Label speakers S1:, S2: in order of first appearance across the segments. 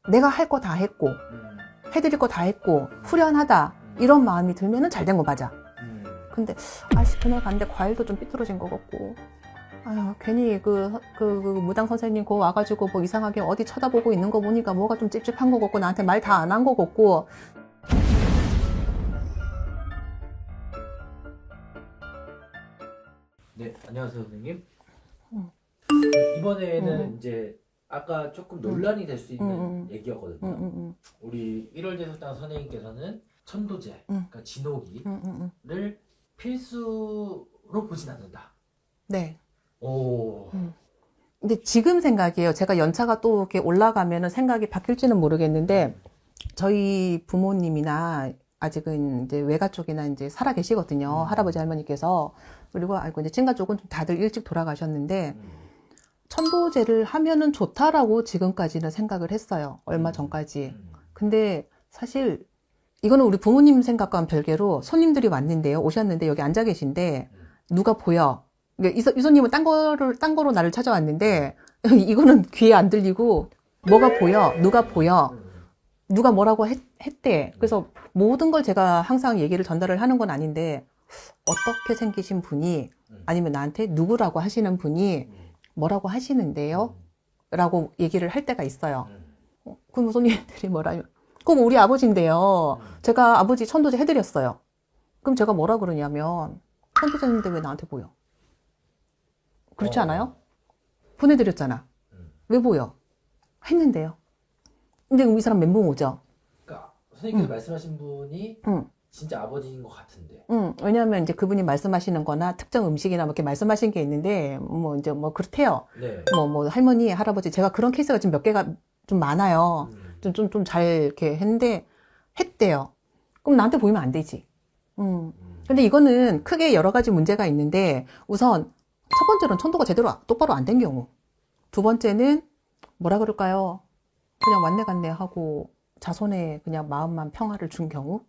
S1: 내가 할 거 다 했고 해드릴 거 다 했고 후련하다 이런 마음이 들면은 잘 된 거 맞아. 근데 아씨 그날 갔는데 과일도 좀 삐뚤어진 것 같고 아유 괜히 그 무당 선생님 거 와가지고 뭐 이상하게 어디 쳐다보고 있는 거 보니까 뭐가 좀 찝찝한 거 같고 나한테 말 다 안 한 거 같고.
S2: 네, 안녕하세요 선생님. 이번에는 이제 아까 조금 논란이 될 수 있는 얘기였거든요. 우리 1월 대속당 선생님께서는 천도제, 그러니까 진호기를 필수로 보진 않는다.
S1: 네.
S2: 오.
S1: 근데 지금 생각이에요. 제가 연차가 또 이렇게 올라가면은 생각이 바뀔지는 모르겠는데 저희 부모님이나 아직은 이제 외가 쪽이나 이제 살아 계시거든요. 할아버지 할머니께서. 그리고 알고 이제 친가 쪽은 좀 다들 일찍 돌아가셨는데 천도제를 하면은 좋다라고 지금까지는 생각을 했어요. 얼마 전까지. 근데 사실 이거는 우리 부모님 생각과는 별개로 손님들이 왔는데요. 오셨는데 여기 앉아 계신데 누가 보여. 이 손님은 딴 거로 나를 찾아왔는데 이거는 귀에 안 들리고 뭐가 보여. 누가 보여. 누가 뭐라고 했대. 그래서 모든 걸 제가 항상 얘기를 전달을 하는 건 아닌데 어떻게 생기신 분이 아니면 나한테 누구라고 하시는 분이 뭐라고 하시는데요? 라고 얘기를 할 때가 있어요. 그럼 손님들이 뭐라면 그럼 우리 아버지인데요. 제가 아버지 천도제 해드렸어요. 그럼 제가 뭐라 그러냐면 천도제 했는데 왜 나한테 보여? 그렇지 않아요? 보내드렸잖아. 왜 보여? 했는데요. 근데 이 사람 멘붕 오죠?
S2: 그러니까 선생님께서 말씀하신 분이 진짜 아버지인 것 같은데.
S1: 왜냐하면 이제 그분이 말씀하시는 거나 특정 음식이나 뭐 이렇게 말씀하신 게 있는데, 뭐 이제 뭐 그렇대요.
S2: 네.
S1: 뭐 할머니, 할아버지, 제가 그런 케이스가 지금 몇 개가 좀 많아요. 좀 잘 이렇게 했는데, 했대요. 그럼 나한테 보이면 안 되지. 근데 이거는 크게 여러 가지 문제가 있는데, 우선, 첫 번째로는 천도가 제대로 똑바로 안 된 경우. 두 번째는, 뭐라 그럴까요? 그냥 왔네 갔네 하고, 자손의 그냥 마음만 평화를 준 경우?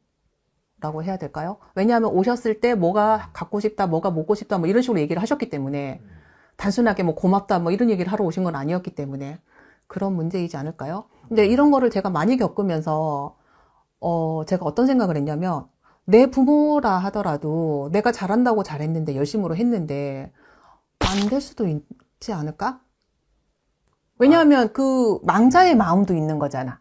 S1: 라고 해야 될까요? 왜냐하면 오셨을 때 뭐가 갖고 싶다, 뭐가 먹고 싶다, 뭐 이런 식으로 얘기를 하셨기 때문에 단순하게 뭐 고맙다, 뭐 이런 얘기를 하러 오신 건 아니었기 때문에 그런 문제이지 않을까요? 근데 이런 거를 제가 많이 겪으면서, 제가 어떤 생각을 했냐면 내 부모라 하더라도 내가 잘한다고 잘했는데, 열심으로 했는데 안 될 수도 있지 않을까? 왜냐하면 그 망자의 마음도 있는 거잖아.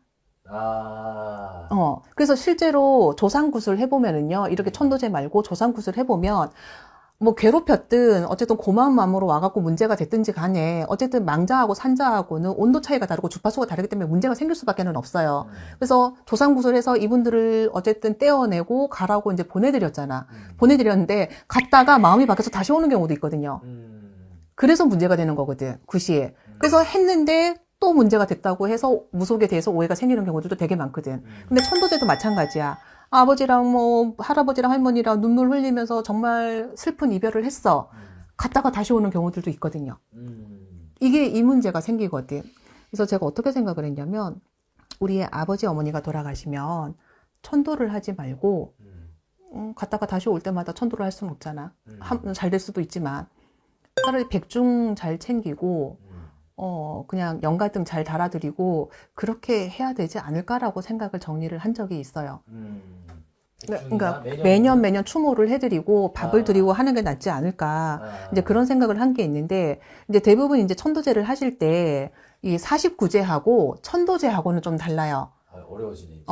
S1: 그래서 실제로 조상굿을 해보면은요, 이렇게 천도제 말고 조상굿을 해보면, 뭐 괴롭혔든, 어쨌든 고마운 마음으로 와갖고 문제가 됐든지 간에, 어쨌든 망자하고 산자하고는 온도 차이가 다르고 주파수가 다르기 때문에 문제가 생길 수밖에는 없어요. 그래서 조상굿을 해서 이분들을 어쨌든 떼어내고 가라고 이제 보내드렸잖아. 보내드렸는데, 갔다가 마음이 바뀌어서 다시 오는 경우도 있거든요. 그래서 문제가 되는 거거든, 굿이. 그래서 했는데, 또 문제가 됐다고 해서 무속에 대해서 오해가 생기는 경우들도 되게 많거든. 근데 천도제도 마찬가지야. 아버지랑 뭐 할아버지랑 할머니랑 눈물 흘리면서 정말 슬픈 이별을 했어. 갔다가 다시 오는 경우들도 있거든요. 이게 이 문제가 생기거든. 그래서 제가 어떻게 생각을 했냐면 우리의 아버지 어머니가 돌아가시면 천도를 하지 말고 갔다가 다시 올 때마다 천도를 할 수는 없잖아. 잘 될 수도 있지만 차라리 백중 잘 챙기고 그냥 연가등 잘 달아드리고 그렇게 해야 되지 않을까라고 생각을 정리를 한 적이 있어요. 그러니까 매년 추모를 해드리고 밥을 드리고 하는 게 낫지 않을까. 이제 그런 생각을 한 게 있는데, 이제 대부분 이제 천도제를 하실 때 이 49제하고 천도제하고는 좀 달라요.
S2: 어려워지네. 이제.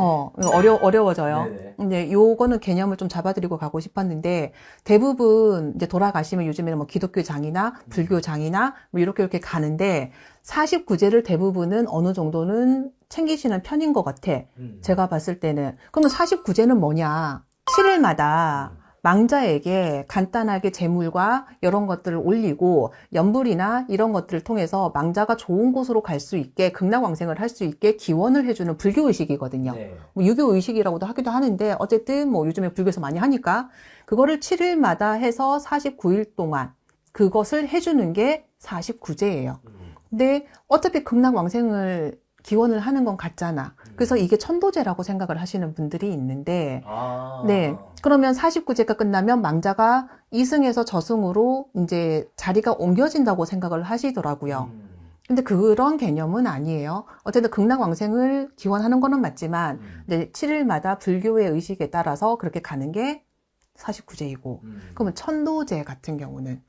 S1: 어려워져요.
S2: 네네.
S1: 근데 요거는 개념을 좀 잡아드리고 가고 싶었는데, 대부분 이제 돌아가시면 요즘에는 뭐 기독교장이나 불교장이나 뭐 이렇게 가는데, 49제를 대부분은 어느 정도는 챙기시는 편인 것 같아. 제가 봤을 때는. 그러면 49제는 뭐냐? 7일마다 망자에게 간단하게 제물과 이런 것들을 올리고 연불이나 이런 것들을 통해서 망자가 좋은 곳으로 갈 수 있게 극락왕생을 할 수 있게 기원을 해주는 불교의식이거든요. 네. 뭐 유교의식이라고도 하기도 하는데 어쨌든 뭐 요즘에 불교에서 많이 하니까 그거를 7일마다 해서 49일 동안 그것을 해주는 게 49제예요. 근데 어차피 극락왕생을 기원을 하는 건 같잖아. 그래서 이게 천도제라고 생각을 하시는 분들이 있는데, 네. 그러면 49제가 끝나면 망자가 이승에서 저승으로 이제 자리가 옮겨진다고 생각을 하시더라고요. 근데 그런 개념은 아니에요. 어쨌든 극락왕생을 기원하는 거는 맞지만, 이제 7일마다 불교의 의식에 따라서 그렇게 가는 게 49제이고, 그러면 천도제 같은 경우는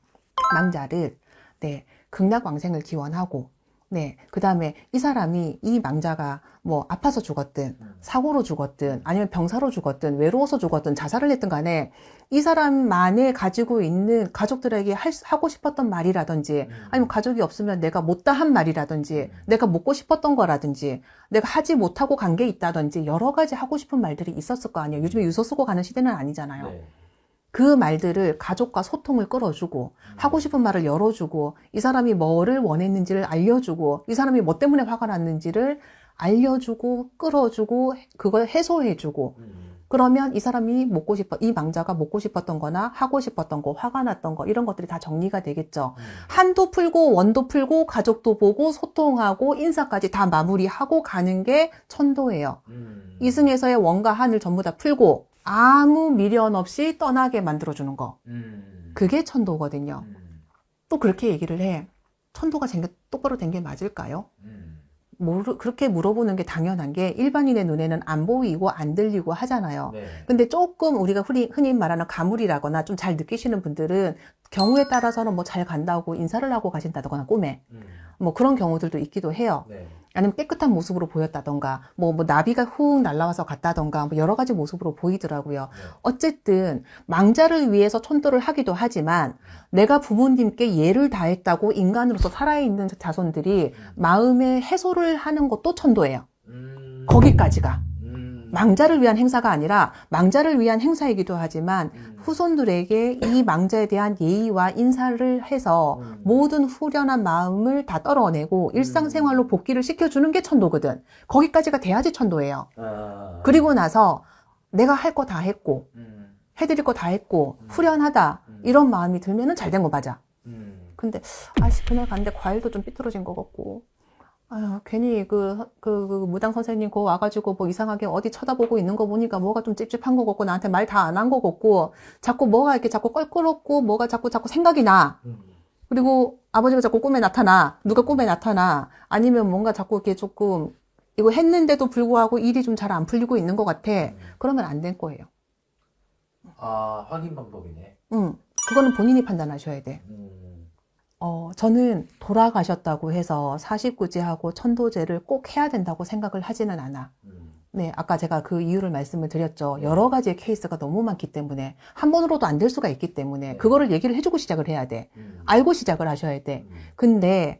S1: 망자를, 네, 극락왕생을 기원하고, 네, 그 다음에 이 사람이, 이 망자가 뭐 아파서 죽었든, 사고로 죽었든, 아니면 병사로 죽었든, 외로워서 죽었든, 자살을 했든 간에, 이 사람만의 가지고 있는 가족들에게 하고 싶었던 말이라든지, 아니면 가족이 없으면 내가 못다 한 말이라든지, 내가 묻고 싶었던 거라든지, 내가 하지 못하고 간 게 있다든지, 여러 가지 하고 싶은 말들이 있었을 거 아니에요. 요즘에 유서 쓰고 가는 시대는 아니잖아요.
S2: 네.
S1: 그 말들을 가족과 소통을 끌어주고 하고 싶은 말을 열어주고 이 사람이 뭐를 원했는지를 알려주고 이 사람이 뭐 때문에 화가 났는지를 알려주고 끌어주고 그걸 해소해주고 그러면 이 사람이 이 망자가 먹고 싶었던 거나 하고 싶었던 거, 화가 났던 거 이런 것들이 다 정리가 되겠죠. 한도 풀고 원도 풀고 가족도 보고 소통하고 인사까지 다 마무리하고 가는 게 천도예요. 이승에서의 원과 한을 전부 다 풀고 아무 미련 없이 떠나게 만들어주는 거. 그게 천도거든요. 또 그렇게 얘기를 해. 천도가 똑바로 된 게 맞을까요? 그렇게 물어보는 게 당연한 게 일반인의 눈에는 안 보이고 안 들리고 하잖아요.
S2: 네.
S1: 근데 조금 우리가 흔히 말하는 가물이라거나 좀 잘 느끼시는 분들은 경우에 따라서는 뭐 잘 간다고 인사를 하고 가신다거나 꿈에 뭐 그런 경우들도 있기도 해요.
S2: 네.
S1: 아니면 깨끗한 모습으로 보였다던가, 뭐 나비가 훅 날아와서 갔다던가, 뭐 여러 가지 모습으로 보이더라고요.
S2: 네.
S1: 어쨌든, 망자를 위해서 천도를 하기도 하지만, 내가 부모님께 예를 다했다고 인간으로서 살아있는 자손들이 마음의 해소를 하는 것도 천도예요. 거기까지가. 망자를 위한 행사가 아니라 망자를 위한 행사이기도 하지만 후손들에게 이 망자에 대한 예의와 인사를 해서 모든 후련한 마음을 다 떨어내고 일상생활로 복귀를 시켜주는 게 천도거든. 거기까지가 돼야지 천도예요. 그리고 나서 내가 할 거 다 했고 해드릴 거 다 했고 후련하다 이런 마음이 들면은 잘 된 거 맞아. 근데 그날 갔는데 과일도 좀 삐뚤어진 것 같고 아유, 괜히 무당 선생님 거 와가지고 뭐 이상하게 어디 쳐다보고 있는 거 보니까 뭐가 좀 찝찝한 거 같고 나한테 말 다 안 한 거 같고 자꾸 뭐가 이렇게 자꾸 껄끄럽고 뭐가 자꾸 생각이 나. 그리고 아버지가 자꾸 꿈에 나타나. 누가 꿈에 나타나. 아니면 뭔가 자꾸 이렇게 조금 이거 했는데도 불구하고 일이 좀 잘 안 풀리고 있는 것 같아. 그러면 안 된 거예요.
S2: 아, 확인 방법이네.
S1: 그거는 본인이 판단하셔야 돼. 저는 돌아가셨다고 해서 49제하고 천도제를 꼭 해야 된다고 생각을 하지는 않아. 네, 아까 제가 그 이유를 말씀을 드렸죠. 여러 가지의 케이스가 너무 많기 때문에 한 번으로도 안 될 수가 있기 때문에 그거를 얘기를 해주고 시작을 해야 돼. 알고 시작을 하셔야 돼. 근데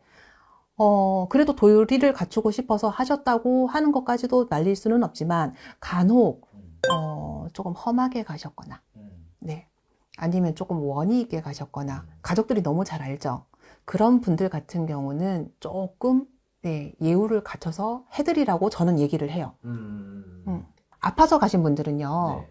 S1: 그래도 도리를 갖추고 싶어서 하셨다고 하는 것까지도 날릴 수는 없지만 간혹 조금 험하게 가셨거나 네. 아니면 조금 원의 있게 가셨거나 가족들이 너무 잘 알죠. 그런 분들 같은 경우는 조금 네, 예우를 갖춰서 해드리라고 저는 얘기를 해요. 아파서 가신 분들은요.
S2: 네.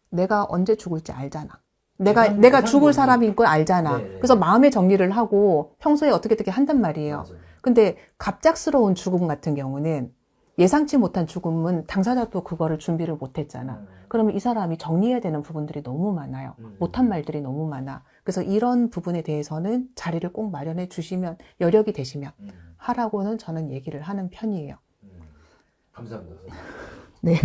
S1: 내가 언제 죽을지 알잖아. 내가 죽을 사람인 걸 알잖아.
S2: 네.
S1: 그래서 마음의 정리를 하고 평소에 어떻게 한단 말이에요.
S2: 맞아요.
S1: 근데 갑작스러운 죽음 같은 경우는 예상치 못한 죽음은 당사자도 그거를 준비를 못했잖아. 그러면 이 사람이 정리해야 되는 부분들이 너무 많아요. 못한 말들이 너무 많아. 그래서 이런 부분에 대해서는 자리를 꼭 마련해 주시면, 여력이 되시면 하라고는 저는 얘기를 하는 편이에요.
S2: 감사합니다.
S1: 네.